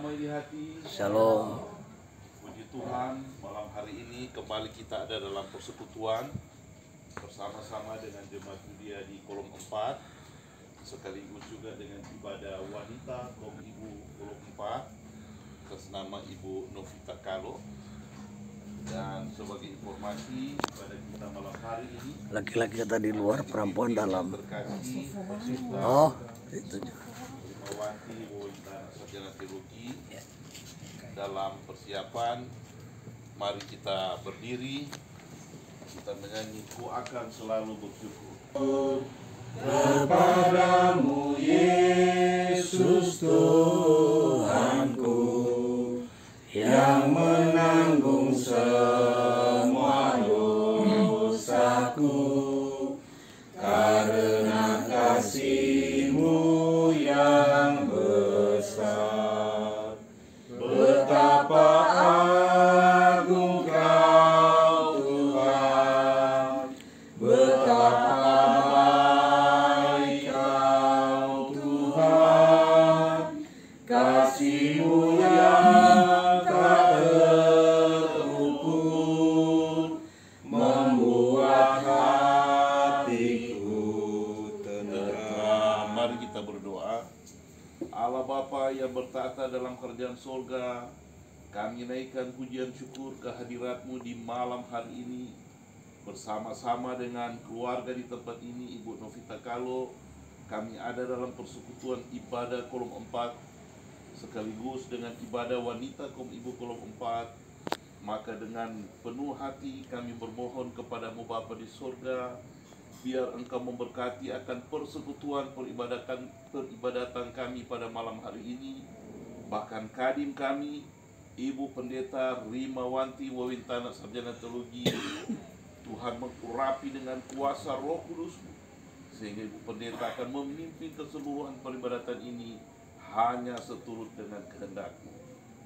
damai di hati. Shalom. Puji Tuhan, malam hari ini kembali kita ada dalam persekutuan bersama-sama dengan jemaat Yudia di kolom 4, sekaligus juga dengan ibadah wanita kolom ibu kolom 4 atas nama Ibu Novita Kalo. Dan sebagai informasi pada kita malam hari ini, Laki-laki kata di luar, perempuan dalam. terkasih Oh, itu juga. Rimawati Wawintana Sarjana Teologi. Dalam persiapan, mari kita berdiri, kita menyanyi Ku Akan Selalu Bersyukur. Kepadamu Yesus Tuhanku, yang menanggung semua dosaku, karena kasih-Mu yang besar. Betapa agung Kau Tuhan, betapa baik Kau Tuhan, kasih-Mu yang tak terukur membuat hatiku tenteram. Mari kita berdoa. Allah Bapa yang bertata dalam kerajaan sorga, kami naikkan pujian syukur kehadirat-Mu di malam hari ini bersama-sama dengan keluarga di tempat ini. Ibu Novita Kalo, kami ada dalam persekutuan ibadah kolom 4 sekaligus dengan ibadah wanita kolom ibu kolom 4. Maka dengan penuh hati kami bermohon kepadamu Bapa di sorga, biar Engkau memberkati akan persekutuan peribadatan kami pada malam hari ini. Bahkan kadim kami, Ibu Pendeta Rimawanti Wawintana Sarjana Teologi, Tuhan mengurapi dengan kuasa Roh Kudus, sehingga Ibu Pendeta akan memimpin keseluruhan peribadatan ini hanya seturut dengan kehendak-Mu.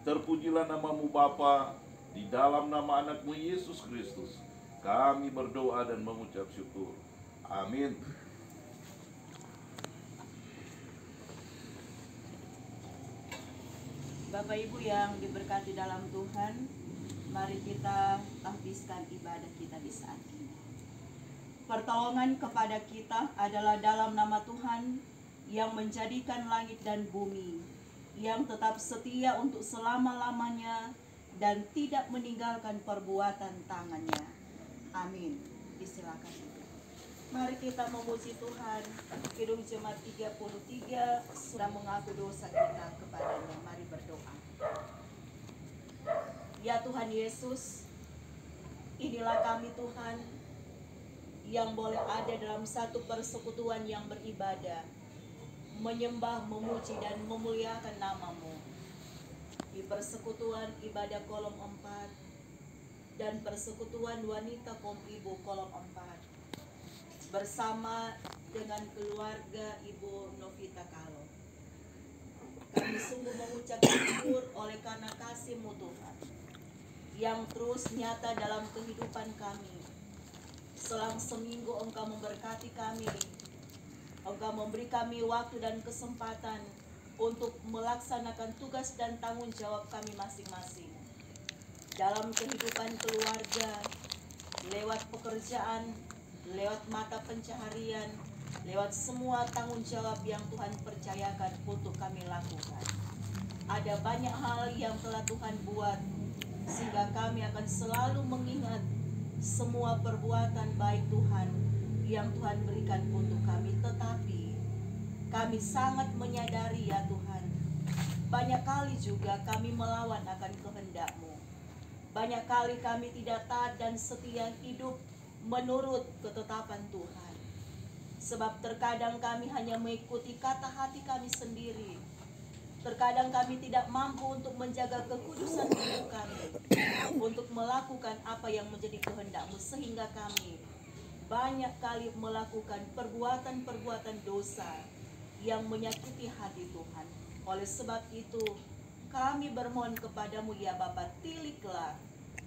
Terpujilah nama-Mu Bapa, di dalam nama anak-Mu Yesus Kristus kami berdoa dan mengucap syukur. Amin. Bapak Ibu yang diberkati dalam Tuhan, mari kita habiskan ibadah kita di saat ini. Pertolongan kepada kita adalah dalam nama Tuhan yang menjadikan langit dan bumi, yang tetap setia untuk selama-lamanya dan tidak meninggalkan perbuatan tangannya. Amin. Disilakan. Mari kita memuji Tuhan. Kidung Jemaat 33 sudah mengaku dosa kita kepadanya. Mari berdoa. Ya Tuhan Yesus, inilah kami Tuhan yang boleh ada dalam satu persekutuan yang beribadah, menyembah, memuji dan memuliakan nama-Mu. Di persekutuan ibadah kolom 4 dan persekutuan wanita kolom ibu kolom 4 bersama dengan keluarga Ibu Novita Kalo. Kami sungguh mengucap syukur oleh karena kasih-Mu Tuhan yang terus nyata dalam kehidupan kami. Selang seminggu Engkau memberkati kami, Engkau memberi kami waktu dan kesempatan untuk melaksanakan tugas dan tanggung jawab kami masing-masing dalam kehidupan keluarga, lewat pekerjaan, lewat mata pencaharian, lewat semua tanggung jawab yang Tuhan percayakan untuk kami lakukan. Ada banyak hal yang telah Tuhan buat, sehingga kami akan selalu mengingat semua perbuatan baik Tuhan yang Tuhan berikan untuk kami. Tetapi kami sangat menyadari ya Tuhan, banyak kali juga kami melawan akan kehendak-Mu. Banyak kali kami tidak taat dan setia hidup menurut ketetapan Tuhan. Sebab terkadang kami hanya mengikuti kata hati kami sendiri. Terkadang kami tidak mampu untuk menjaga kekudusan hidup kami, untuk melakukan apa yang menjadi kehendak-Mu, sehingga kami banyak kali melakukan perbuatan-perbuatan dosa yang menyakiti hati Tuhan. Oleh sebab itu, kami bermohon kepadamu ya Bapa, tiliklah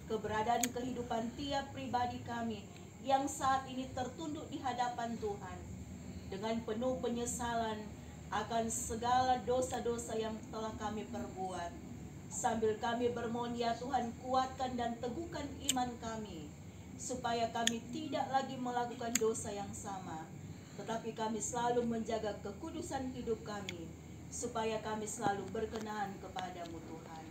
keberadaan kehidupan tiap pribadi kami yang saat ini tertunduk di hadapan Tuhan dengan penuh penyesalan, akan segala dosa-dosa yang telah kami perbuat. Sambil kami bermohon ya Tuhan, kuatkan dan teguhkan iman kami, supaya kami tidak lagi melakukan dosa yang sama, tetapi kami selalu menjaga kekudusan hidup kami, supaya kami selalu berkenan kepadamu Tuhan.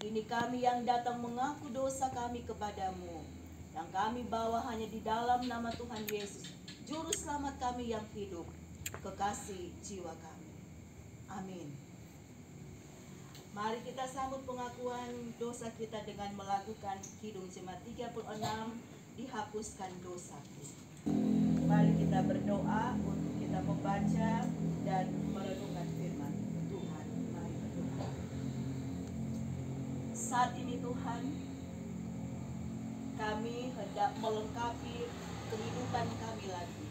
Ini kami yang datang mengaku dosa kami kepadamu, yang kami bawa hanya di dalam nama Tuhan Yesus, Juru Selamat kami yang hidup, kekasih jiwa kami. Amin. Mari kita sambut pengakuan dosa kita dengan melakukan Kidung Jemaat 36, dihapuskan dosaku. Mari kita berdoa untuk kita membaca dan merenungkan firman Tuhan. Mari berdoa. Saat ini Tuhan, kami hendak melengkapi kehidupan kami lagi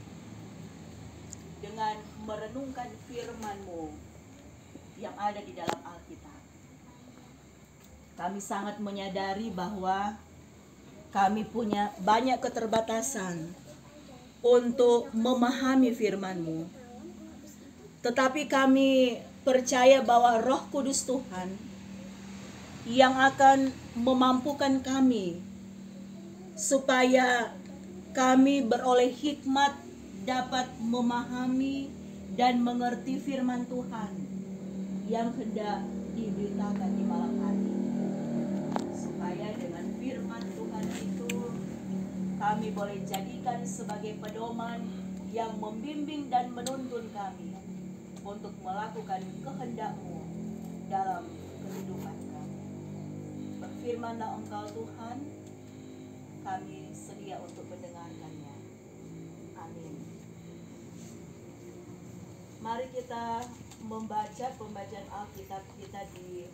dengan merenungkan firman-Mu yang ada di dalam Alkitab. Kami sangat menyadari bahwa kami punya banyak keterbatasan untuk memahami firman-Mu. Tetapi kami percaya bahwa Roh Kudus Tuhan yang akan memampukan kami supaya kami beroleh hikmat dapat memahami dan mengerti firman Tuhan yang hendak diberitakan di malam hari. Supaya dengan firman Tuhan itu kami boleh jadikan sebagai pedoman yang membimbing dan menuntun kami untuk melakukan kehendak-Mu dalam kehidupan kami. Berfirman-Lah Engkau Tuhan, kami sedia untuk mendengarkannya. Amin. Mari kita membaca pembacaan Alkitab kita di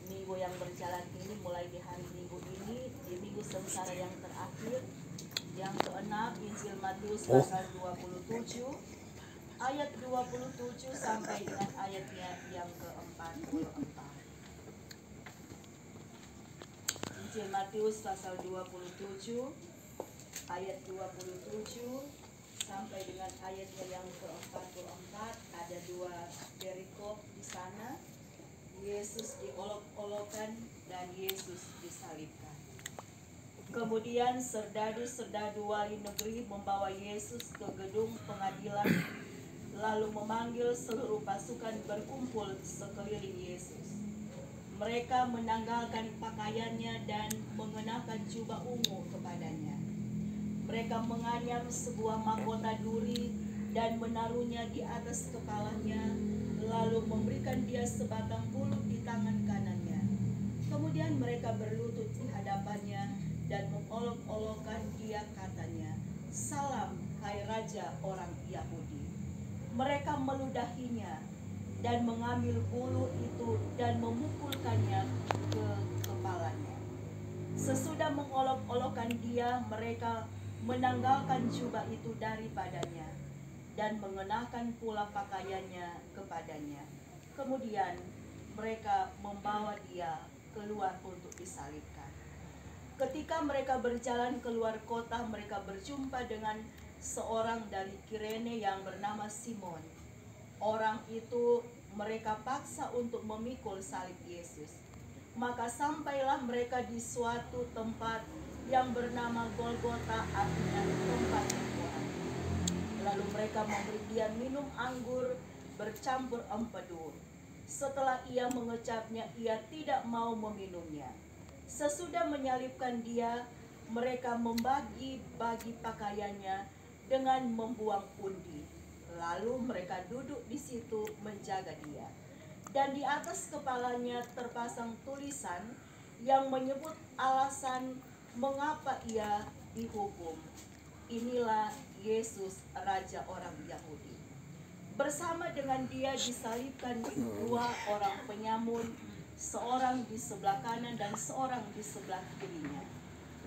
minggu yang berjalan ini, mulai di hari Minggu ini, di minggu sengsara yang terakhir, yang ke-6, Injil Matius pasal 27, ayat 27 sampai dengan ayatnya yang ke-44. Injil Matius pasal 27, ayat 27 sampai dengan ayatnya yang ke-44. Ada dua perikop di sana. Yesus diolok-olokkan dan Yesus disalibkan. Kemudian serdadu-serdadu wali negeri membawa Yesus ke gedung pengadilan, lalu memanggil seluruh pasukan berkumpul sekeliling Yesus. Mereka menanggalkan pakaiannya dan mengenakan jubah ungu kepadanya. Mereka menganyam sebuah mahkota duri dan menaruhnya di atas kepalanya, lalu memberikan dia sebatang bulu di tangan kanannya. Kemudian mereka berlutut di hadapannya dan mengolok-olokkan dia, katanya, "Salam, hai Raja orang Yahudi." Mereka meludahinya dan mengambil bulu itu dan memukulkannya ke kepalanya. Sesudah mengolok-olokkan dia, mereka menanggalkan jubah itu daripadanya dan mengenakan pula pakaiannya kepadanya. Kemudian mereka membawa dia keluar untuk disalibkan. Ketika mereka berjalan keluar kota, mereka berjumpa dengan seorang dari Kirene yang bernama Simon. Orang itu mereka paksa untuk memikul salib Yesus. Maka sampailah mereka di suatu tempat yang bernama Golgota, artinya tempat pembuangan. Lalu mereka memberi dia minum anggur bercampur empedu. Setelah ia mengecapnya, ia tidak mau meminumnya. Sesudah menyalibkan dia, mereka membagi-bagi pakaiannya dengan membuang pundi. Lalu mereka duduk di situ menjaga dia. Dan di atas kepalanya terpasang tulisan yang menyebut alasan mengapa ia dihukum. Inilah Yesus, Raja orang Yahudi. Bersama dengan dia disalibkan dua orang penyamun, seorang di sebelah kanan dan seorang di sebelah kirinya.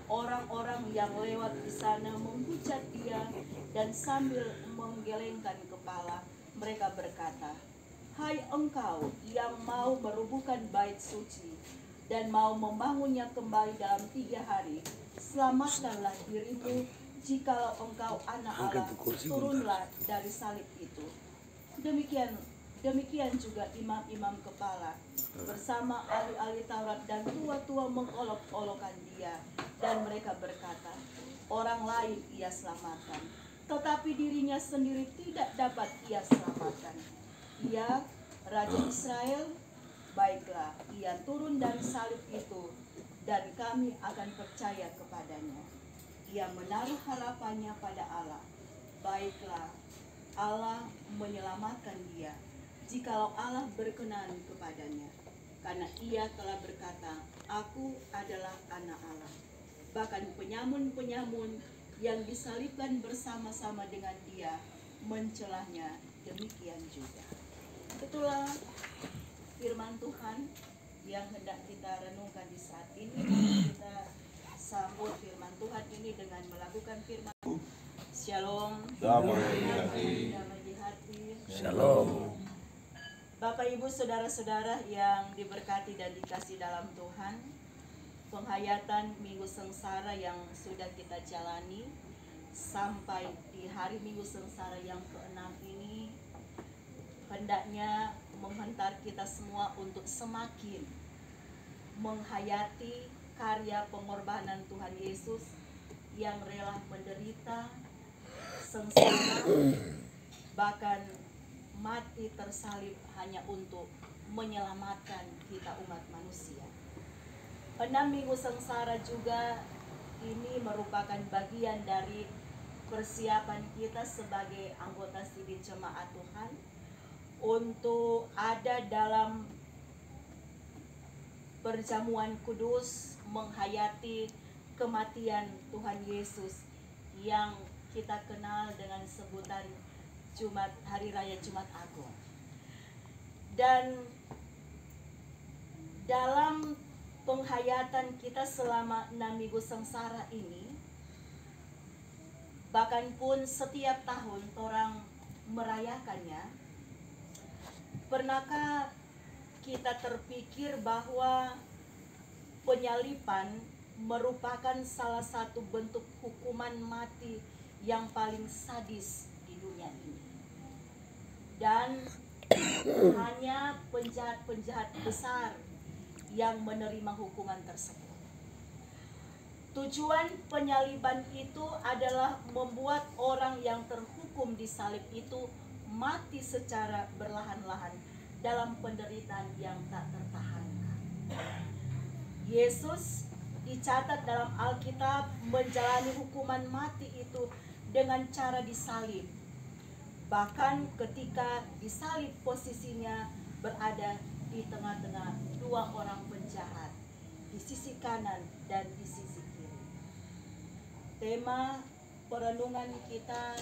Orang-orang yang lewat di sana menghujat dia dan sambil menggelengkan kepala, mereka berkata, "Hai engkau yang mau merubuhkan bait suci dan mau membangunnya kembali dalam 3 hari, selamatkanlah dirimu. Jikalau engkau anak Allah, turunlah dari salib itu." Demikian juga imam-imam kepala bersama ahli-ahli Taurat dan tua-tua mengolok-olokkan dia, dan mereka berkata, orang lain ia selamatkan, tetapi dirinya sendiri tidak dapat ia selamatkan. Ia Raja Israel, baiklah ia turun dari salib itu, dan kami akan percaya kepadanya. Ia menaruh harapannya pada Allah, baiklah Allah menyelamatkan dia, jikalau Allah berkenan kepadanya. Karena ia telah berkata, aku adalah anak Allah. Bahkan penyamun-penyamun yang disalibkan bersama-sama dengan dia mencelahnya demikian juga. Itulah firman Tuhan yang hendak kita renungkan di saat ini. Kita sambut firman Tuhan ini dengan melakukan firman. Shalom. Damai di hati. Damai di hati. Shalom. Bapak Ibu saudara-saudara yang diberkati dan dikasih dalam Tuhan, penghayatan Minggu Sengsara yang sudah kita jalani sampai di hari Minggu Sengsara yang ke-6 ini hendaknya menghantar kita semua untuk semakin menghayati karya pengorbanan Tuhan Yesus yang rela menderita, sengsara, bahkan mati tersalib hanya untuk menyelamatkan kita umat manusia. 6 minggu sengsara juga ini merupakan bagian dari persiapan kita sebagai anggota sidin jemaat Tuhan untuk ada dalam perjamuan kudus menghayati kematian Tuhan Yesus yang kita kenal dengan sebutan Hari Raya Jumat Agung. Dan dalam penghayatan kita selama 6 minggu sengsara ini, bahkan pun setiap tahun orang merayakannya, pernahkah kita terpikir bahwa penyaliban merupakan salah satu bentuk hukuman mati yang paling sadis di dunia ini? Dan hanya penjahat-penjahat besar yang menerima hukuman tersebut. Tujuan penyaliban itu adalah membuat orang yang terhukum di salib itu mati secara berlahan-lahan dalam penderitaan yang tak tertahankan. Yesus dicatat dalam Alkitab menjalani hukuman mati itu dengan cara disalib. Bahkan ketika disalib posisinya berada di tengah-tengah dua orang penjahat, di sisi kanan dan di sisi kiri. Tema perenungan kita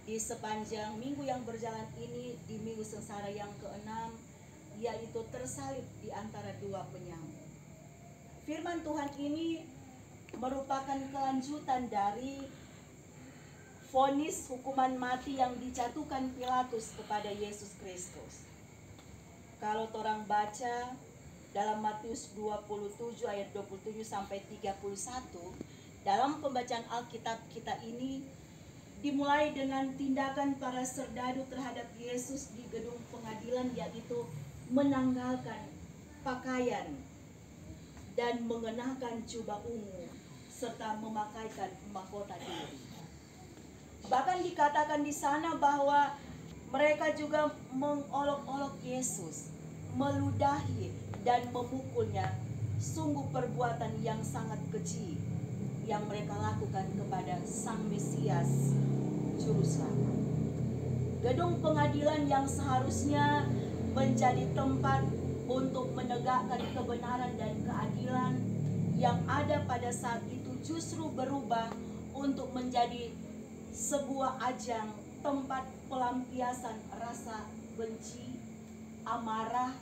di sepanjang minggu yang berjalan ini, di minggu sengsara yang ke-6, yaitu tersalib di antara dua penyamun. Firman Tuhan ini merupakan kelanjutan dari vonis hukuman mati yang dijatuhkan Pilatus kepada Yesus Kristus. Kalau orang baca dalam Matius 27 ayat 27 sampai 31, dalam pembacaan Alkitab kita ini dimulai dengan tindakan para serdadu terhadap Yesus di gedung pengadilan, yaitu menanggalkan pakaian dan mengenakan jubah ungu serta memakaikan mahkota diri. Bahkan dikatakan di sana bahwa mereka juga mengolok-olok Yesus, meludahi dan memukulnya. Sungguh perbuatan yang sangat keji yang mereka lakukan kepada Sang Mesias Juru Selamat. Gedung pengadilan yang seharusnya menjadi tempat untuk menegakkan kebenaran dan keadilan yang ada pada saat itu justru berubah untuk menjadi sebuah ajang tempat pelampiasan rasa benci, amarah,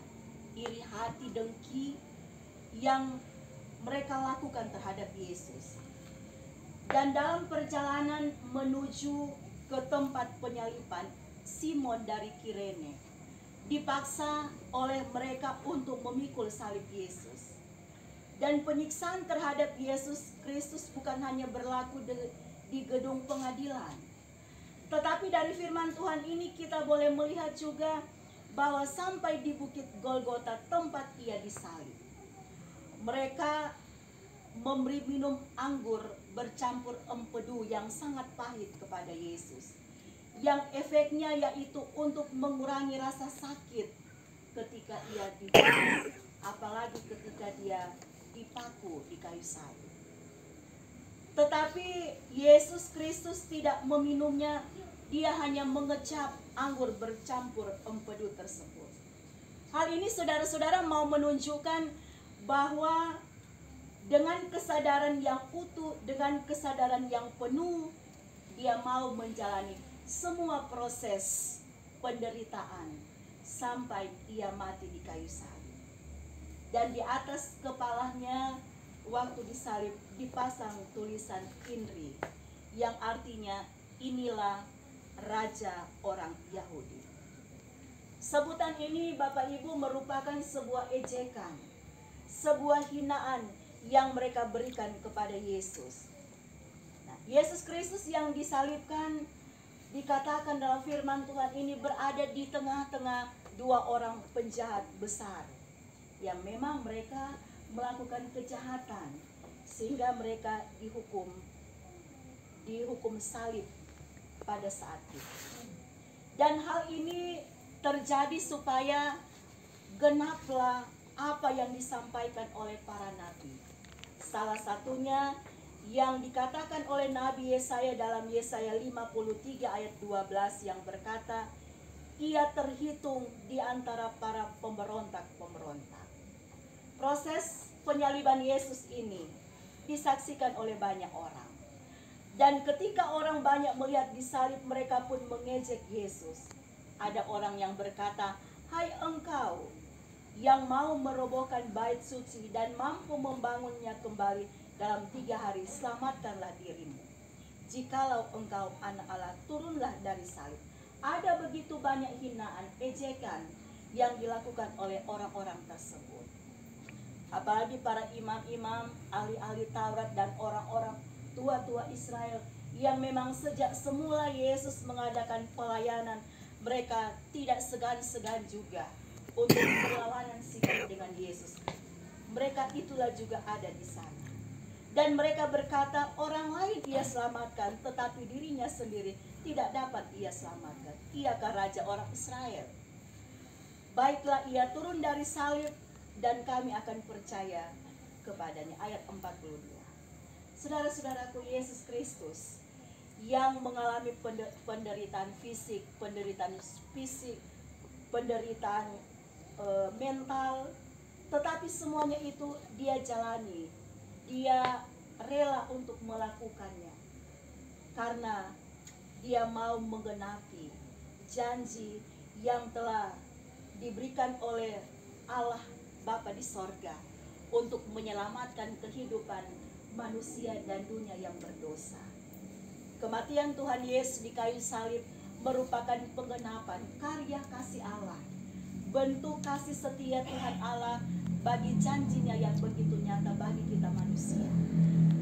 iri hati, dengki yang mereka lakukan terhadap Yesus. Dan dalam perjalanan menuju ke tempat penyaliban, Simon dari Kirene dipaksa oleh mereka untuk memikul salib Yesus. Dan penyiksaan terhadap Yesus Kristus bukan hanya berlaku di gedung pengadilan. Tetapi dari firman Tuhan ini kita boleh melihat juga bahwa sampai di bukit Golgota tempat ia disalib, mereka memberi minum anggur bercampur empedu yang sangat pahit kepada Yesus, yang efeknya yaitu untuk mengurangi rasa sakit ketika ia dibunuh, apalagi ketika dia dipaku di kayu salib. Tetapi Yesus Kristus tidak meminumnya, dia hanya mengecap anggur bercampur empedu tersebut. Hal ini saudara-saudara mau menunjukkan bahwa dengan kesadaran yang utuh, dengan kesadaran yang penuh, dia mau menjalani semua proses penderitaan sampai ia mati di kayu salib. Dan di atas kepalanya waktu disalib dipasang tulisan INRI, yang artinya inilah Raja orang Yahudi. Sebutan ini Bapak Ibu merupakan sebuah ejekan, sebuah hinaan yang mereka berikan kepada Yesus. Nah, Yesus Kristus yang disalibkan dikatakan dalam firman Tuhan ini berada di tengah-tengah dua orang penjahat besar yang memang mereka melakukan kejahatan sehingga mereka dihukum salib pada saat itu. Dan hal ini terjadi supaya genaplah apa yang disampaikan oleh para nabi. Salah satunya yang dikatakan oleh Nabi Yesaya dalam Yesaya 53 ayat 12 yang berkata, ia terhitung di antara para pemberontak-pemberontak. Proses penyaliban Yesus ini disaksikan oleh banyak orang. Dan ketika orang banyak melihat disalib, mereka pun mengejek Yesus. Ada orang yang berkata, hai engkau yang mau merobohkan bait suci dan mampu membangunnya kembali dalam 3 hari, selamatkanlah dirimu. Jikalau engkau anak Allah, turunlah dari salib. Ada begitu banyak hinaan, ejekan yang dilakukan oleh orang-orang tersebut. Apalagi para imam-imam, ahli-ahli Taurat dan orang-orang tua-tua Israel yang memang sejak semula Yesus mengadakan pelayanan, mereka tidak segan-segan juga untuk berlawanan sikap dengan Yesus. Mereka itulah juga ada di sana. Dan mereka berkata, orang lain ia selamatkan, tetapi dirinya sendiri tidak dapat ia selamatkan. Iakah Raja orang Israel? Baiklah ia turun dari salib dan kami akan percaya kepadanya. Ayat 42. Saudara-saudaraku, Yesus Kristus yang mengalami penderitaan fisik, penderitaan mental, tetapi semuanya itu dia jalani. Dia rela untuk melakukannya karena dia mau menggenapi janji yang telah diberikan oleh Allah Bapa di sorga untuk menyelamatkan kehidupan manusia dan dunia yang berdosa. Kematian Tuhan Yesus di kayu salib merupakan penggenapan karya kasih Allah, bentuk kasih setia Tuhan Allah bagi janjinya yang begitu nyata bagi kita manusia,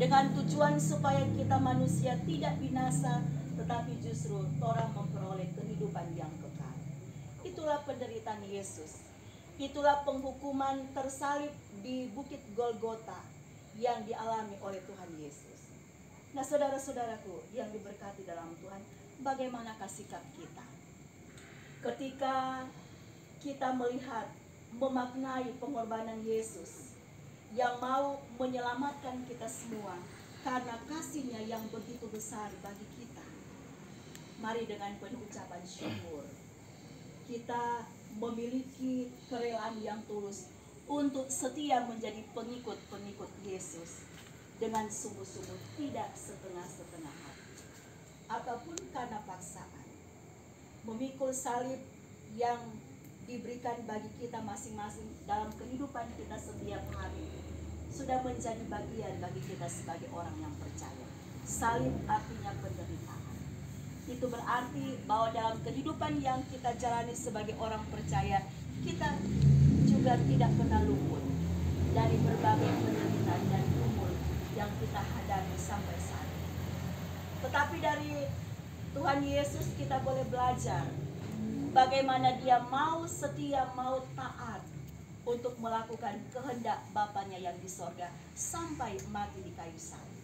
dengan tujuan supaya kita manusia tidak binasa, tetapi justru orang memperoleh kehidupan yang kekal. Itulah penderitaan Yesus, itulah penghukuman tersalib di bukit Golgota yang dialami oleh Tuhan Yesus. Nah, saudara-saudaraku yang diberkati dalam Tuhan, bagaimanakah sikap kita ketika kita melihat, memaknai pengorbanan Yesus yang mau menyelamatkan kita semua karena kasih-Nya yang begitu besar bagi kita? Mari dengan penuh ucapan syukur kita memiliki kerelaan yang tulus untuk setia menjadi pengikut-pengikut Yesus dengan sungguh-sungguh, tidak setengah-setengah hati ataupun karena paksaan. Memikul salib yang diberikan bagi kita masing-masing dalam kehidupan kita setiap hari sudah menjadi bagian bagi kita sebagai orang yang percaya. Salib artinya penderitaan. Itu berarti bahwa dalam kehidupan yang kita jalani sebagai orang percaya, kita juga tidak pernah luput dari berbagai penderitaan dan umur yang kita hadapi sampai saat ini. Tetapi dari Tuhan Yesus kita boleh belajar bagaimana dia mau setia, mau taat untuk melakukan kehendak Bapaknya yang di sorga sampai mati di kayu salib.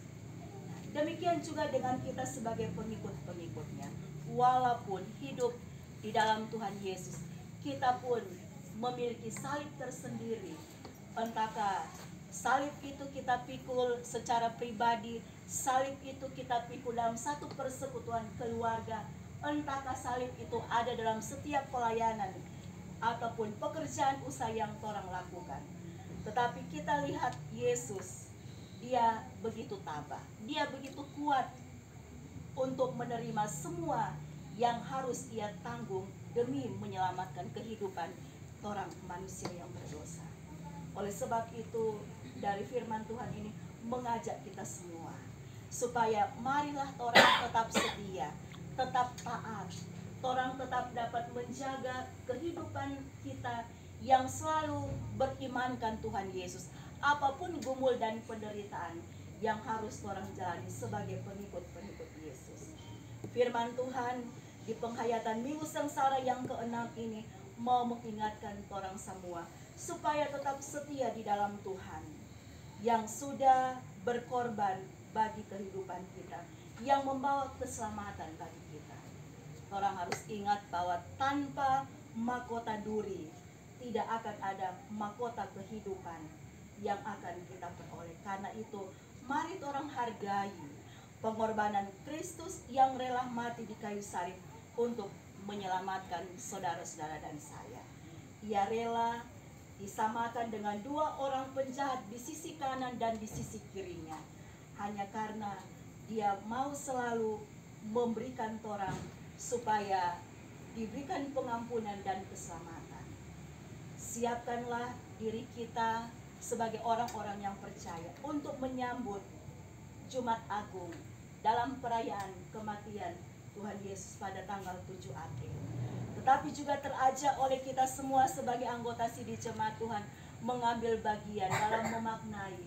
Demikian juga dengan kita sebagai pengikut-pengikutnya. Walaupun hidup di dalam Tuhan Yesus, kita pun memiliki salib tersendiri. Entahkah salib itu kita pikul secara pribadi, salib itu kita pikul dalam satu persekutuan keluarga, entahkah salib itu ada dalam setiap pelayanan ataupun pekerjaan usaha yang orang lakukan. Tetapi kita lihat Yesus, dia begitu tabah, dia begitu kuat untuk menerima semua yang harus ia tanggung demi menyelamatkan kehidupan orang manusia yang berdosa. Oleh sebab itu, dari firman Tuhan ini mengajak kita semua supaya marilah orang tetap setia, tetap taat, orang tetap dapat menjaga kehidupan kita yang selalu berimankan Tuhan Yesus. Apapun gumul dan penderitaan yang harus orang jalani sebagai pengikut-pengikut Yesus. Firman Tuhan di penghayatan Minggu Sengsara yang ke-6 ini mau mengingatkan orang semua supaya tetap setia di dalam Tuhan yang sudah berkorban bagi kehidupan kita, yang membawa keselamatan bagi kita. Orang harus ingat bahwa tanpa mahkota duri tidak akan ada mahkota kehidupan yang akan kita peroleh. Karena itu, mari orang hargai pengorbanan Kristus yang rela mati di kayu salib untuk menyelamatkan saudara-saudara dan saya. Ia rela disamakan dengan dua orang penjahat di sisi kanan dan di sisi kirinya, hanya karena dia mau selalu memberikan orang supaya diberikan pengampunan dan keselamatan. Siapkanlah diri kita sebagai orang-orang yang percaya untuk menyambut Jumat Agung dalam perayaan kematian Tuhan Yesus pada tanggal 7 April. Tetapi juga terajak oleh kita semua sebagai anggota sidih jemaat Tuhan mengambil bagian dalam memaknai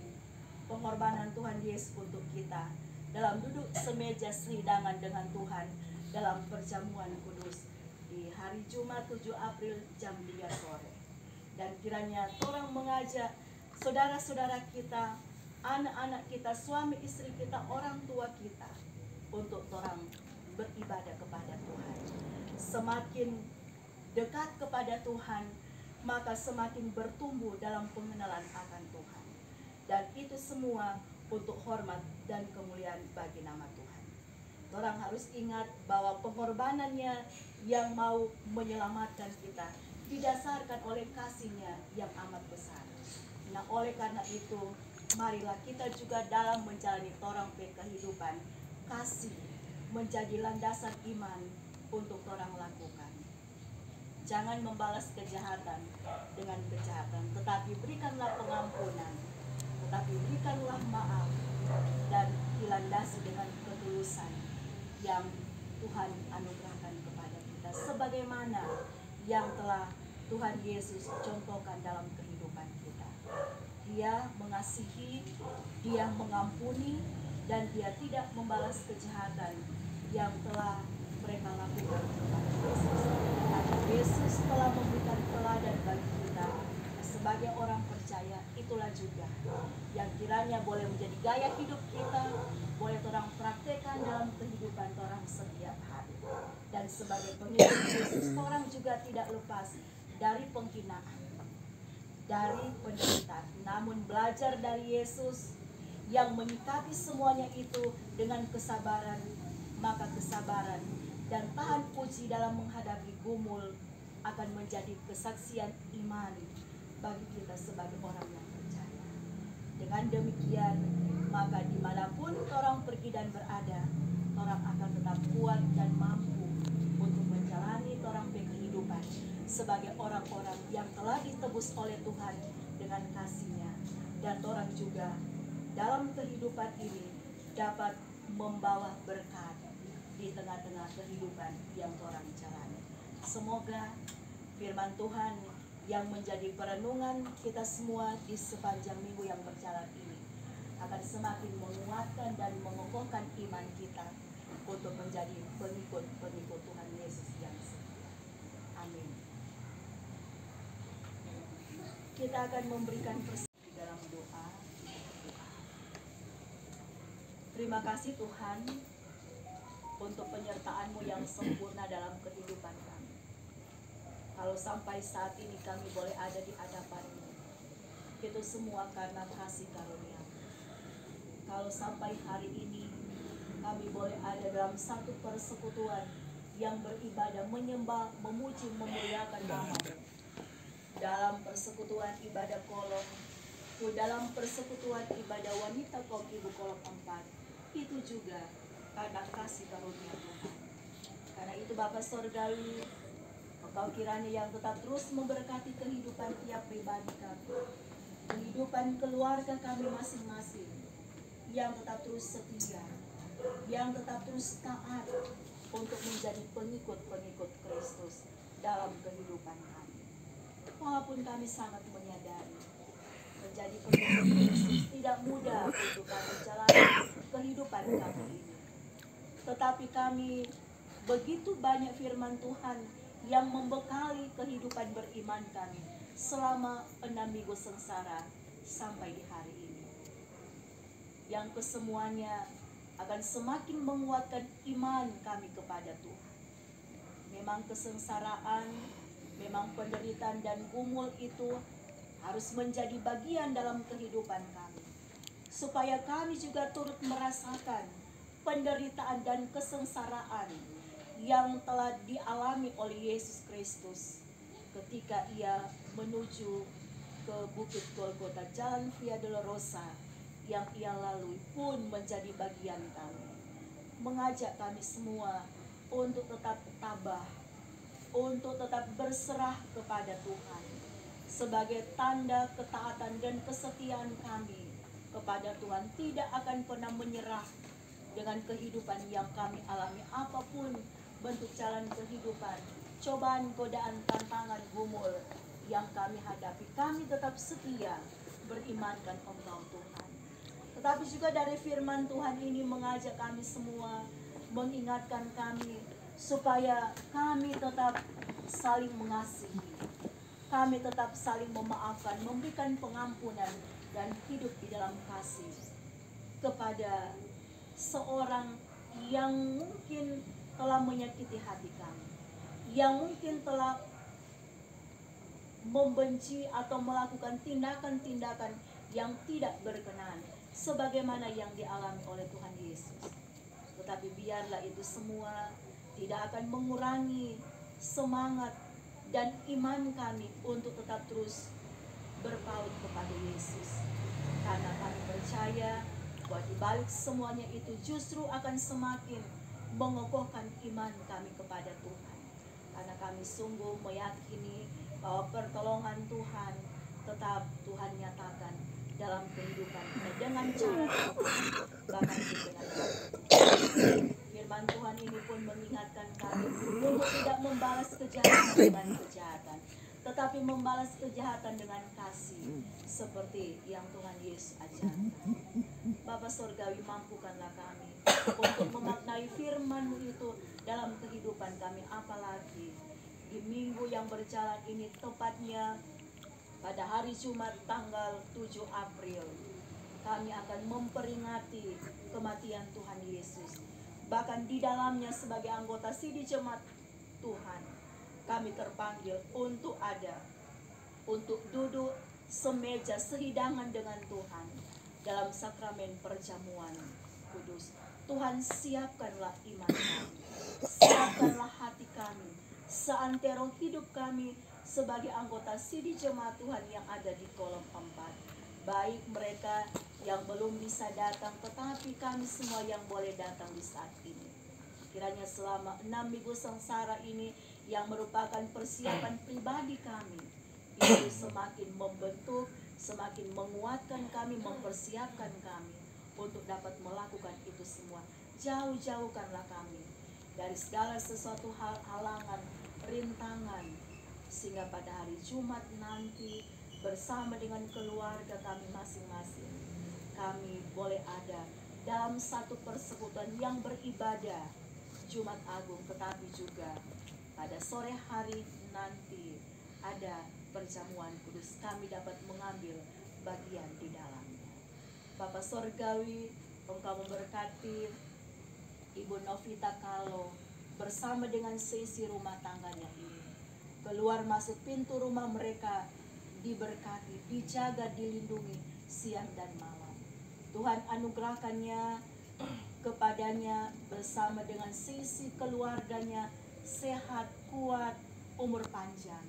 pengorbanan Tuhan Yesus untuk kita dalam duduk semeja sehidangan dengan Tuhan dalam perjamuan kudus di hari Jumat 7 April jam 3 sore. Dan kiranya orang mengajak saudara-saudara kita, anak-anak kita, suami istri kita, orang tua kita untuk orang beribadah kepada Tuhan. Semakin dekat kepada Tuhan, maka semakin bertumbuh dalam pengenalan akan Tuhan. Dan itu semua untuk hormat dan kemuliaan bagi nama Tuhan. Orang harus ingat bahwa pengorbanannya yang mau menyelamatkan kita didasarkan oleh kasih-Nya yang amat besar. Nah, oleh karena itu, marilah kita juga dalam menjalani torang kehidupan kasih menjadi landasan iman untuk orang lakukan. Jangan membalas kejahatan dengan kejahatan, tetapi berikanlah pengampunan, tetapi berikanlah maaf, dan dilandasi dengan ketulusan yang Tuhan anugerahkan kepada kita, sebagaimana yang telah Tuhan Yesus contohkan dalam kehidupan kita. Dia mengasihi, dia mengampuni, dan dia tidak membalas kejahatan yang telah mereka lakukan kepada Yesus. Karena Yesus telah memberikan teladan bagi kita sebagai orang percaya, itulah juga yang kiranya boleh menjadi gaya hidup kita, boleh orang praktekkan dalam kehidupan orang setiap hari. Dan sebagai pengikut Yesus, orang juga tidak lepas dari penghinaan, dari penderitaan, namun belajar dari Yesus yang menyikapi semuanya itu dengan kesabaran, maka kesabaran dan tahan uji dalam menghadapi gumul akan menjadi kesaksian iman bagi kita sebagai orang yang percaya. Dengan demikian, maka dimanapun orang pergi dan berada, orang akan tetap kuat dan mampu untuk menjalani orang kehidupan sebagai orang-orang yang telah ditebus oleh Tuhan dengan kasih-Nya, dan orang juga dalam kehidupan ini dapat membawa berkat di tengah-tengah kehidupan yang orang jalani. Semoga firman Tuhan yang menjadi perenungan kita semua di sepanjang minggu yang berjalan ini akan semakin menguatkan dan mengokohkan iman kita, untuk menjadi pengikut Tuhan Yesus yang setia. Amin. Kita akan memberikan persekutuan dalam doa. Terima kasih Tuhan untuk penyertaan-Mu yang sempurna dalam kehidupan kami. Kalau sampai saat ini kami boleh ada di hadapan-Mu, itu semua karena kasih karunia. Kalau sampai hari ini kami boleh ada dalam satu persekutuan yang beribadah, menyembah, memuji, memuliakan nama-Mu. Dalam persekutuan ibadah kolom, dalam persekutuan ibadah wanita kaum ibu kolom 4, itu juga karena kasih karunia Tuhan. Karena itu Bapa Sorgawi, Engkau kiranya yang tetap terus memberkati kehidupan tiap pribadi kami, kehidupan keluarga kami masing-masing, yang tetap terus setia, yang tetap terus taat untuk menjadi pengikut-pengikut Kristus dalam kehidupan kami. Walaupun kami sangat menyadari menjadi pengikut Kristus tidak mudah untuk kami jalani kehidupan kami ini, tetapi kami begitu banyak firman Tuhan yang membekali kehidupan beriman kami selama 6 minggu sengsara sampai di hari ini, yang kesemuanya akan semakin menguatkan iman kami kepada Tuhan. Memang kesengsaraan, memang penderitaan dan gumul itu harus menjadi bagian dalam kehidupan kami, supaya kami juga turut merasakan penderitaan dan kesengsaraan yang telah dialami oleh Yesus Kristus ketika Ia menuju ke Bukit Golgota, jalan Via Dolorosa yang Ia lalui pun menjadi bagian kami, mengajak kami semua untuk tetap tabah, untuk tetap berserah kepada Tuhan sebagai tanda ketaatan dan kesetiaan kami kepada Tuhan. Tidak akan pernah menyerah dengan kehidupan yang kami alami, apapun bentuk jalan kehidupan, cobaan, godaan, tantangan, gumul yang kami hadapi, kami tetap setia berimankan Engkau Tuhan. Tetapi juga dari firman Tuhan ini mengajak kami semua, mengingatkan kami supaya kami tetap saling mengasihi, kami tetap saling memaafkan, memberikan pengampunan dan hidup di dalam kasih kepada seorang yang mungkin telah menyakiti hati kami, yang mungkin telah membenci atau melakukan tindakan-tindakan yang tidak berkenan sebagaimana yang dialami oleh Tuhan Yesus. Tetapi biarlah itu semua tidak akan mengurangi semangat dan iman kami untuk tetap terus berpaut kepada Yesus, karena kami percaya bahwa di balik semuanya itu justru akan semakin mengokohkan iman kami kepada Tuhan, karena kami sungguh meyakini bahwa pertolongan Tuhan tetap Tuhan nyatakan dalam kehidupan kita dengan cara bahkan dengan firman Tuhan ini pun mengingatkan kami untuk tidak membalas kejahatan dengan kejahatan, tetapi membalas kejahatan dengan kasih seperti yang Tuhan Yesus ajarkan. Bapa Surgawi, mampukanlah kami untuk memaknai firman-Mu itu dalam kehidupan kami, apalagi di minggu yang berjalan ini, tepatnya pada hari Jumat tanggal 7 April, kami akan memperingati kematian Tuhan Yesus. Bahkan di dalamnya sebagai anggota Sidih Jemaat Tuhan, kami terpanggil untuk ada, untuk duduk semeja sehidangan dengan Tuhan dalam sakramen perjamuan kudus. Tuhan, siapkanlah iman kami, siapkanlah hati kami, seantero hidup kami sebagai anggota Sidih Jemaat Tuhan yang ada di kolom 4. Baik mereka yang belum bisa datang, tetapi kami semua yang boleh datang di saat ini. Kiranya selama 6 minggu sengsara ini yang merupakan persiapan pribadi kami, itu semakin membentuk, semakin menguatkan kami, mempersiapkan kami untuk dapat melakukan itu semua. Jauh-jauhkanlah kami dari segala sesuatu halangan, rintangan, sehingga pada hari Jumat nanti bersama dengan keluarga kami masing-masing, kami boleh ada dalam satu persekutuan yang beribadah Jumat Agung, tetapi juga pada sore hari nanti ada perjamuan kudus, kami dapat mengambil bagian di dalamnya. Bapa Sorgawi, Engkau memberkati Ibu Novita Kalo bersama dengan seisi rumah tangganya ini. Keluar masuk pintu rumah mereka diberkati, dijaga, dilindungi siang dan malam. Tuhan anugerahkannya kepadanya bersama dengan seisi keluarganya sehat, kuat, umur panjang.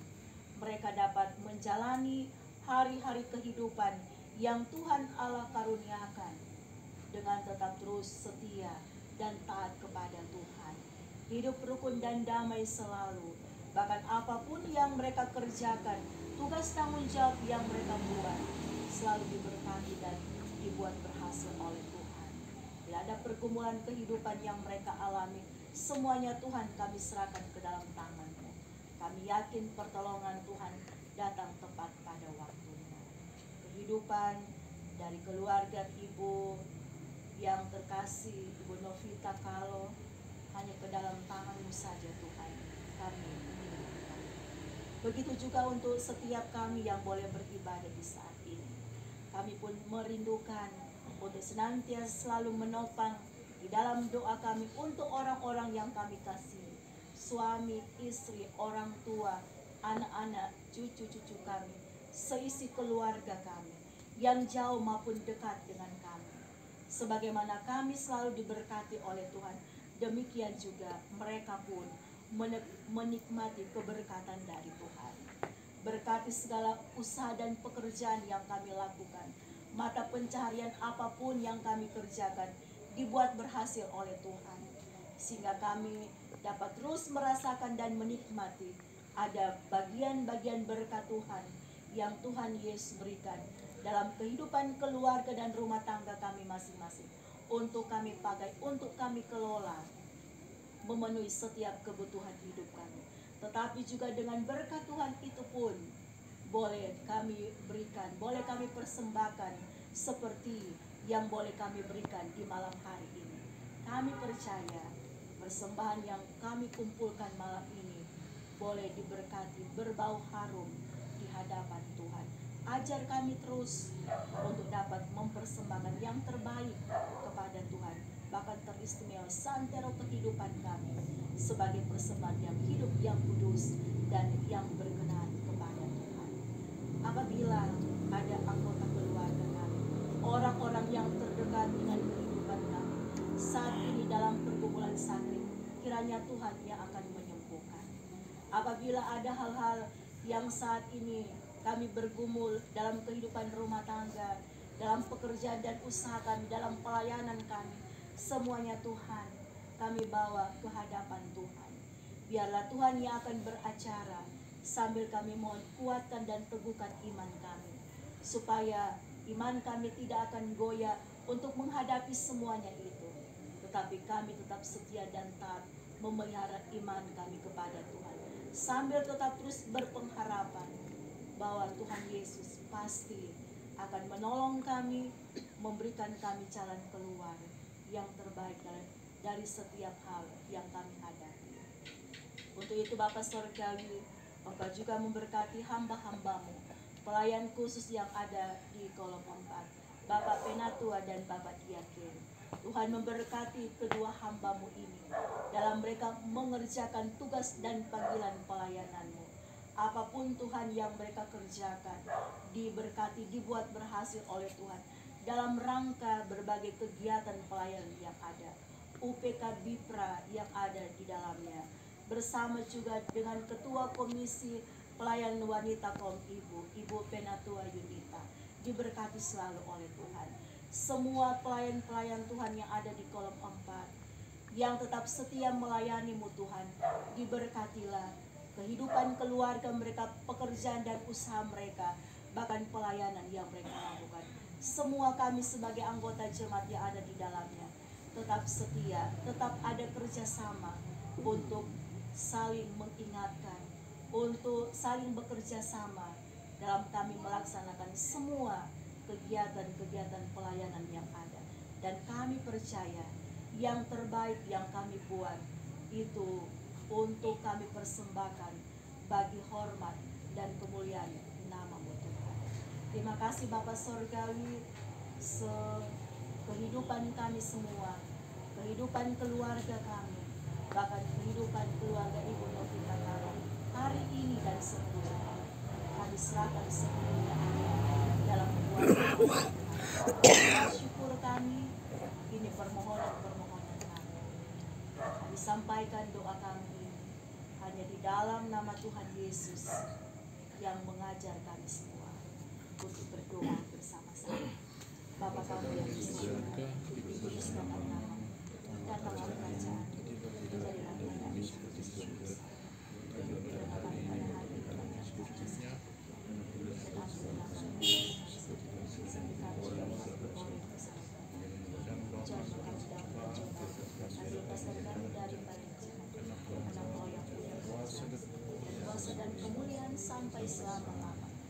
Mereka dapat menjalani hari-hari kehidupan yang Tuhan Allah karuniakan dengan tetap terus setia dan taat kepada Tuhan. Hidup rukun dan damai selalu. Bahkan apapun yang mereka kerjakan, tugas tanggung jawab yang mereka buat selalu diberkati dan dibuat berhasil oleh Tuhan. Bila ada pergumulan kehidupan yang mereka alami, semuanya Tuhan kami serahkan ke dalam tangan-Mu. Kami yakin pertolongan Tuhan datang tepat pada waktunya. Kehidupan dari keluarga Ibu yang terkasih, Ibu Novita Kalo, hanya ke dalam tangan-Mu saja Tuhan kami menyerahkan. Begitu juga untuk setiap kami yang boleh beribadah di saat ini. Kami pun merindukan untuk senantiasa selalu menopang di dalam doa kami untuk orang-orang yang kami kasihi, suami, istri, orang tua, anak-anak, cucu-cucu kami, seisi keluarga kami, yang jauh maupun dekat dengan kami. Sebagaimana kami selalu diberkati oleh Tuhan, demikian juga mereka pun menikmati keberkatan dari Tuhan. Berkati segala usaha dan pekerjaan yang kami lakukan, mata pencaharian apapun yang kami kerjakan dibuat berhasil oleh Tuhan, sehingga kami dapat terus merasakan dan menikmati ada bagian-bagian berkat Tuhan yang Tuhan Yesus berikan dalam kehidupan keluarga dan rumah tangga kami masing-masing, untuk kami pakai, untuk kami kelola, memenuhi setiap kebutuhan hidup kami. Tetapi juga dengan berkat Tuhan itu pun boleh kami berikan, boleh kami persembahkan seperti yang boleh kami berikan di malam hari ini. Kami percaya persembahan yang kami kumpulkan malam ini boleh diberkati, berbau harum di hadapan Tuhan. Ajar kami terus untuk dapat mempersembahkan yang terbaik kepada Tuhan, bahkan teristimewa santero kehidupan kami sebagai persembahan yang hidup, yang kudus, dan yang berkenan kepada Tuhan. Apabila ada anggota keluarga kami, orang-orang yang terdekat dengan kehidupan kami saat ini dalam pergumulan sakit, kiranya Tuhan yang akan menyembuhkan. Apabila ada hal-hal yang saat ini kami bergumul dalam kehidupan rumah tangga, dalam pekerjaan dan usaha kami, dalam pelayanan kami, semuanya Tuhan kami bawa ke hadapan Tuhan. Biarlah Tuhan yang akan beracara, sambil kami mohon kuatkan dan teguhkan iman kami, supaya iman kami tidak akan goyah untuk menghadapi semuanya itu, tetapi kami tetap setia dan taat memelihara iman kami kepada Tuhan, sambil tetap terus berpengharapan bahwa Tuhan Yesus pasti akan menolong kami, memberikan kami jalan keluar yang terbaik dari setiap hal yang kami hadapi. Untuk itu Bapa Sorgawi, Engkau juga memberkati hamba-hambamu, pelayan khusus yang ada di kolom 4, Bapak Penatua dan Bapak Diaken. Tuhan memberkati kedua hambamu ini dalam mereka mengerjakan tugas dan panggilan pelayananmu. Apapun Tuhan yang mereka kerjakan, diberkati, dibuat berhasil oleh Tuhan dalam rangka berbagai kegiatan pelayanan yang ada, UPK Bipra yang ada di dalamnya, bersama juga dengan Ketua Komisi Pelayanan Wanita Kaum Ibu, Ibu Penatua Yunita, diberkati selalu oleh Tuhan. Semua pelayan-pelayan Tuhan yang ada di kolom 4, yang tetap setia melayani-Mu Tuhan, diberkatilah kehidupan keluarga mereka, pekerjaan dan usaha mereka, bahkan pelayanan yang mereka lakukan. Semua kami sebagai anggota jemaat yang ada di dalamnya tetap setia, tetap ada kerjasama untuk saling mengingatkan, untuk saling bekerja sama dalam kami melaksanakan semua kegiatan-kegiatan pelayanan yang ada. Dan kami percaya yang terbaik yang kami buat itu untuk kami persembahkan bagi hormat dan kemuliaan nama-Mu Tuhan. Terima kasih Bapa Sorgawi, kehidupan kami semua, kehidupan keluarga kami, bahkan kehidupan keluarga Ibu Novita Karo hari ini dan seterusnya. Kami serahkan sepenuhnya dalam kuasa Tuhan. Syukur kami, ini permohonan-permohonan kami. Kami sampaikan doa kami hanya di dalam nama Tuhan Yesus yang mengajar kami semua untuk berdoa bersama-sama. Bapa kami yang di surga, dikuduskanlah nama-Mu, datanglah kerajaan, jadilah kehendakmu seperti di surga. Berikanlah kami pada hari ini kami dan ampunilah kami seperti kami juga mengampuni orang bersalah kami. Jangan kami dalam pencobaan, tapi lepaskan kami dari bala jahat. Karena Engkau yang punya kuasa dan kemuliaan sampai selama-lamanya.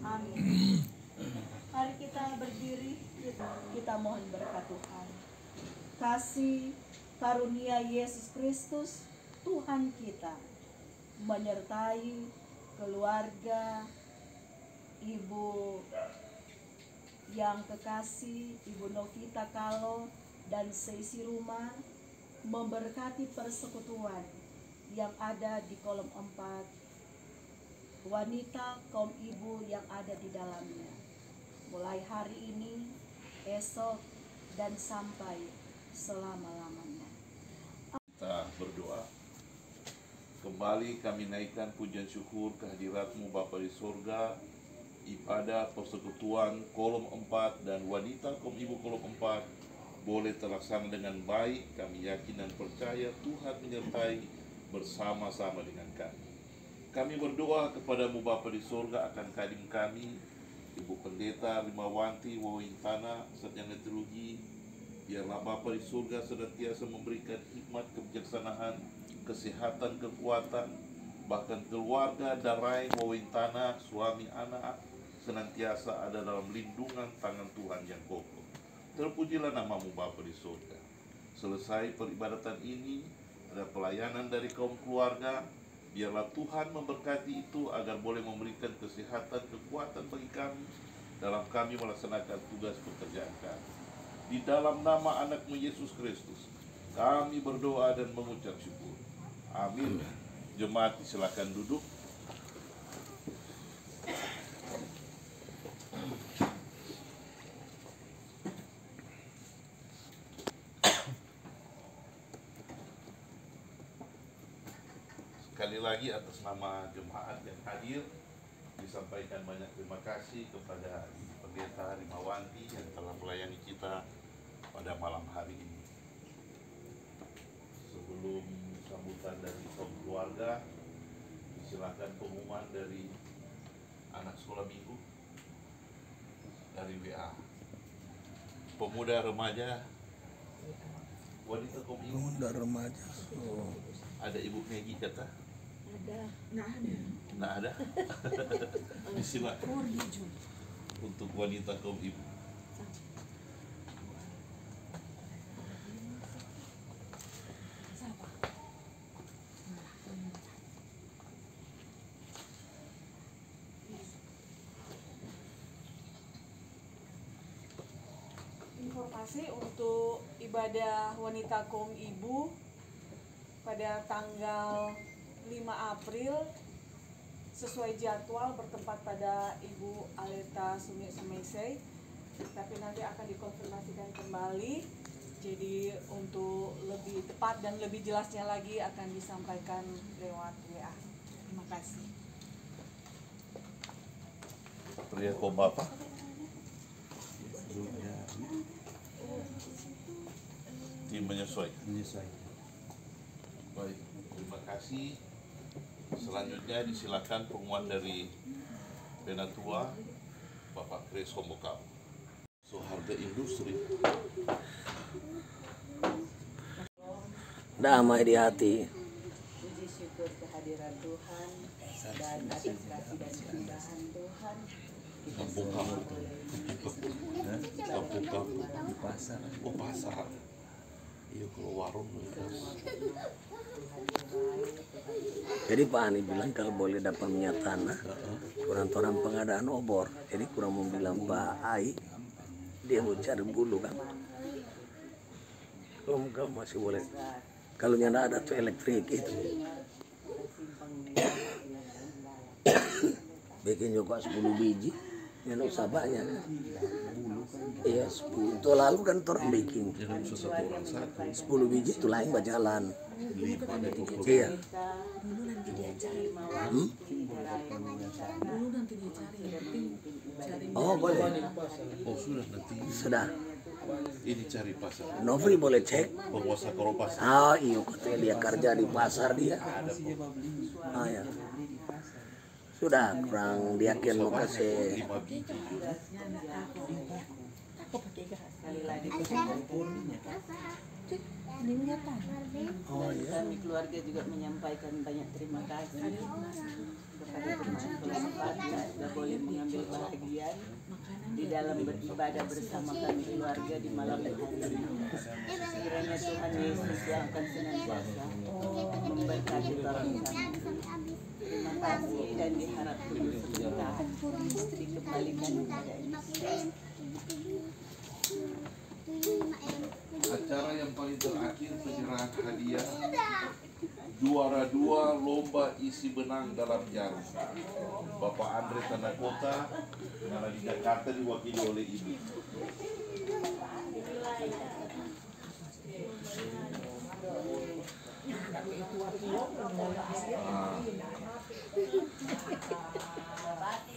Amin. Mari kita berdiri, kita mohon berkat Tuhan. Kasih karunia Yesus Kristus Tuhan kita menyertai keluarga Ibu yang kekasih, Ibu Novita Kalo dan seisi rumah, memberkati persekutuan yang ada di kolom 4, wanita kaum ibu yang ada di dalamnya, mulai hari ini, esok, dan sampai selama-lamanya. Kita berdoa. Kembali kami naikkan pujian syukur kehadirat-Mu Bapa di surga. Ibadah persekutuan kolom 4 dan wanita kaum ibu kolom 4 boleh terlaksana dengan baik. Kami yakin dan percaya Tuhan menyertai bersama-sama dengan kami. Kami berdoa kepada-Mu Bapa di surga akan kadim kami, Ibu Pendeta Rimawanti Wawintana Sarjana Teologi. Biarlah Bapa di surga senantiasa memberikan hikmat kebijaksanaan, kesehatan, kekuatan, bahkan keluarga Darai Wawintana, suami anak, senantiasa ada dalam lindungan tangan Tuhan yang kokoh. Terpujilah nama-Mu Bapa di surga. Selesai peribadatan ini, ada pelayanan dari kaum keluarga. Biarlah Tuhan memberkati itu agar boleh memberikan kesehatan, kekuatan bagi kami dalam kami melaksanakan tugas pekerjaan kami. Di dalam nama anak-Mu Yesus Kristus, kami berdoa dan mengucap syukur. Amin. Jemaat silakan duduk. Sekali lagi atas nama jemaat yang hadir, disampaikan banyak terima kasih kepada Ibu Pendeta Rimawanti yang telah melayani kita pada malam hari ini. Sebelum sambutan dari kaum keluarga, silakan pengumuman dari anak sekolah minggu dari WA. Pemuda remaja, wanita kaum ibu. Pemuda remaja. Oh. Ada Ibu Megi kata? Ada, ada. Nah ada. Disilakan untuk wanita kaum ibu. Informasi untuk ibadah wanita kaum ibu pada tanggal 5 April sesuai jadwal bertempat pada Ibu Aleta Sumi Sumesei, tapi nanti akan dikonfirmasikan kembali. Jadi untuk lebih tepat dan lebih jelasnya lagi akan disampaikan lewat WA. Terima kasih. Pria kaum bapak. Tim menyesuaikan. Baik, terima kasih. Selanjutnya disilakan pengumuman dari Penatua Bapak Kris Homokam. Soeharto Industri. Damai di hati. Puji syukur kehadiran Tuhan dan atas kasih dan keindahan Tuhan. Kampung-kampung. Kampung-kampung. Di pasar. Oh pasar. Iya kalau warung terus. Jadi Pak Ani bilang kalau boleh dapat minyak tanah, orang pengadaan obor. Jadi kurang mau bilang Pak Ai, dia mau cari bulu kan. Kalau masih boleh. Kalau yang ada tuh elektrik itu. Bikin juga 10 biji. Yang usah banyak. Iya 10. Itu lalu kan orang bikin. Jangan usah satu orang satu. 10 biji itu lain berjalan. 5 ada 20. Iya. Dulu nanti dia cari Dulu nanti dia cari, yang penting cari. Oh boleh. Oh sudah nanti Sudah. ini cari pasar. Novri boleh cek. Penguasa kalau pasar. Ah iya katanya dia kerja di pasar dia. Ah ya. Sudah kurang dia kan mau kasih. 5 biji. Oh iya. Kami keluarga juga menyampaikan banyak terima kasih kepada teman-teman yang sudah boleh mengambil bagian di dalam beribadah bersama kami keluarga di malam hari ini. Kiranya Tuhan Yesus yang akan senantiasa memberkati kami. Terima kasih dan diharap terus sebentar dikembalikan kepada Yesus. Acara yang paling terakhir penyerahan hadiah juara 2 lomba isi benang dalam jarum. Bapak Andre Tanakota karena di Jakarta diwakili oleh Ibu.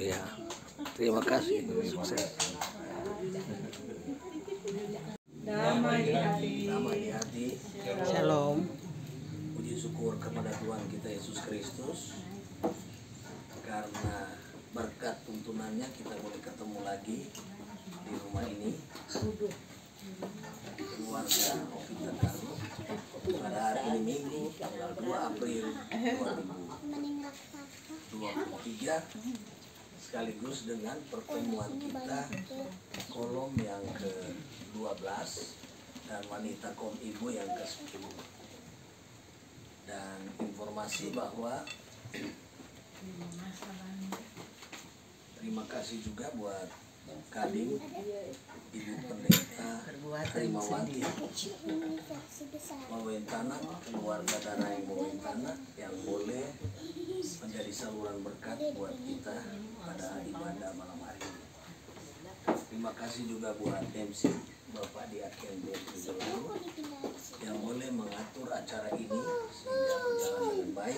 Iya. Terima kasih. Sukses. Damai di hati. Damai di hati. Shalom. Puji syukur kepada Tuhan kita Yesus Kristus karena berkat tuntunannya kita boleh ketemu lagi di rumah ini keluarga Novita Carlo pada hari ini Minggu tanggal 2 April 2023 sekaligus dengan pertemuan kita kolom yang ke-12 dan wanita kaum ibu yang ke-10. Dan informasi bahwa terima kasih juga buat Kadin, Ibu Pendeta Harimawati, Mawentana, keluarga Daraing Mawentana yang boleh menjadi saluran berkat buat kita pada ibadah malam hari ini. Terima kasih juga buat MC Bapak Diaken Bedri yang boleh mengatur acara ini sehingga berjalan dengan baik.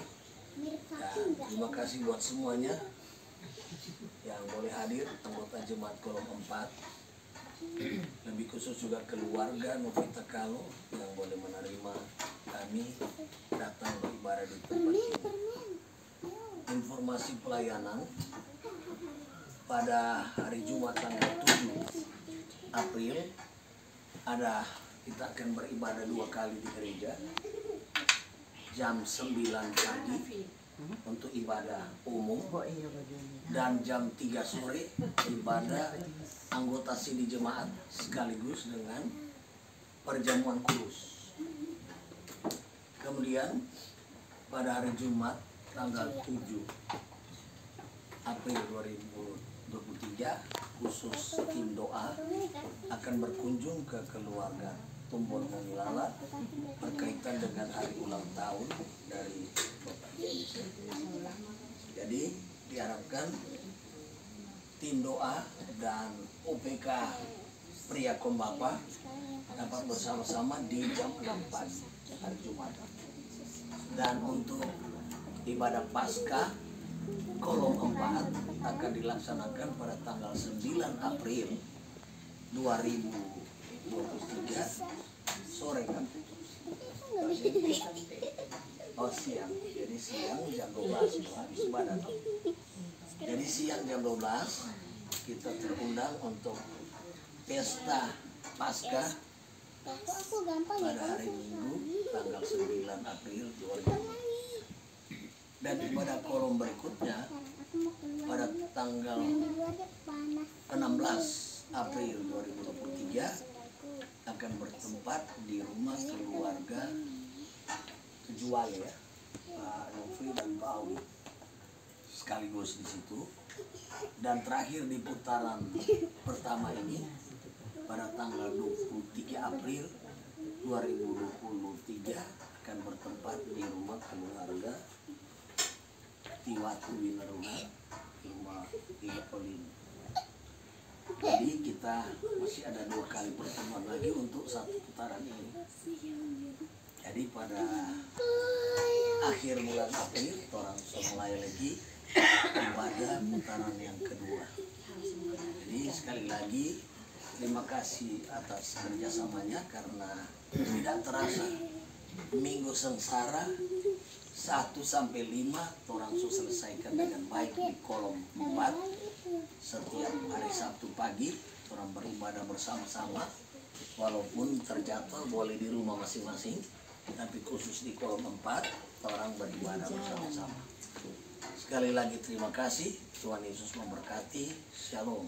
Dan terima kasih buat semuanya yang boleh hadir, anggota Jemaat Kolom 4, lebih khusus juga keluarga Novita Carlo yang boleh menerima kami datang beribadah di tempat ini. Informasi pelayanan pada hari Jumat tanggal 7 April kita akan beribadah 2 kali di gereja, jam 9 pagi untuk ibadah umum dan jam 3 sore ibadah anggota sini jemaat sekaligus dengan perjamuan kudus. Kemudian pada hari Jumat tanggal 7 April 2023 khusus tim doa akan berkunjung ke keluarga Tumpon Mongilala berkaitan dengan hari ulang tahun dari Bapak James. Jadi diharapkan tim doa dan UPK Pria Kombapa dapat bersama-sama di jam 6 pagi hari Jumat. Dan untuk ibadah Paskah Kolom 4 akan dilaksanakan pada tanggal 9 April 2023 sore kan? Oh siang, jadi siang jam 12 habis ibadah. Jadi siang jam 12 kita terundang untuk pesta Paskah pada hari Minggu tanggal 9 April 2023. Dan ibadah kolom berikutnya pada tanggal 16 April 2023 akan bertempat di rumah keluarga Jual ya, Pak Novi dan Pak Awi sekaligus di situ. Dan terakhir di putaran pertama ini pada tanggal 23 April 2023 akan bertempat di rumah keluarga Tiwatu Winaruna, rumah Tiga Polin. Jadi kita masih ada 2 kali pertemuan lagi untuk satu putaran ini. Jadi pada akhir bulan April orang mulai lagi ibadah putaran yang kedua. Jadi sekali lagi terima kasih atas kerjasamanya, karena tidak terasa minggu sengsara 1 sampai 5 orang selesaikan dengan baik di kolom 4. Setiap hari Sabtu pagi orang beribadah bersama-sama, walaupun terjatuh boleh di rumah masing-masing, tapi khusus di kolom 4 orang beribadah bersama-sama. Sekali lagi terima kasih, Tuhan Yesus memberkati. Shalom.